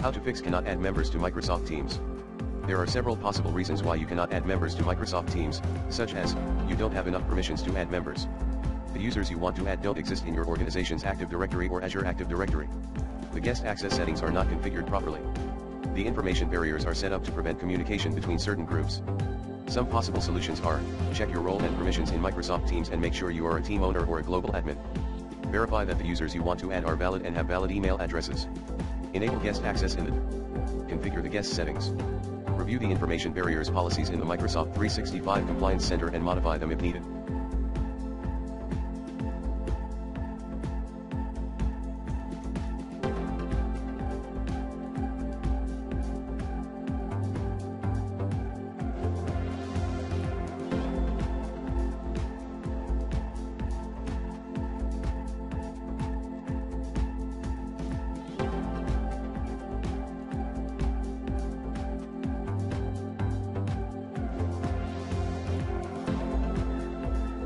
How to fix cannot add members to Microsoft Teams. There are several possible reasons why you cannot add members to Microsoft Teams, such as, you don't have enough permissions to add members. The users you want to add don't exist in your organization's Active Directory or Azure Active Directory. The guest access settings are not configured properly. The information barriers are set up to prevent communication between certain groups. Some possible solutions are, check your role and permissions in Microsoft Teams and make sure you are a team owner or a global admin. Verify that the users you want to add are valid and have valid email addresses. Enable guest access in the configure the guest settings. Review the information barriers policies in the Microsoft 365 Compliance Center and modify them if needed.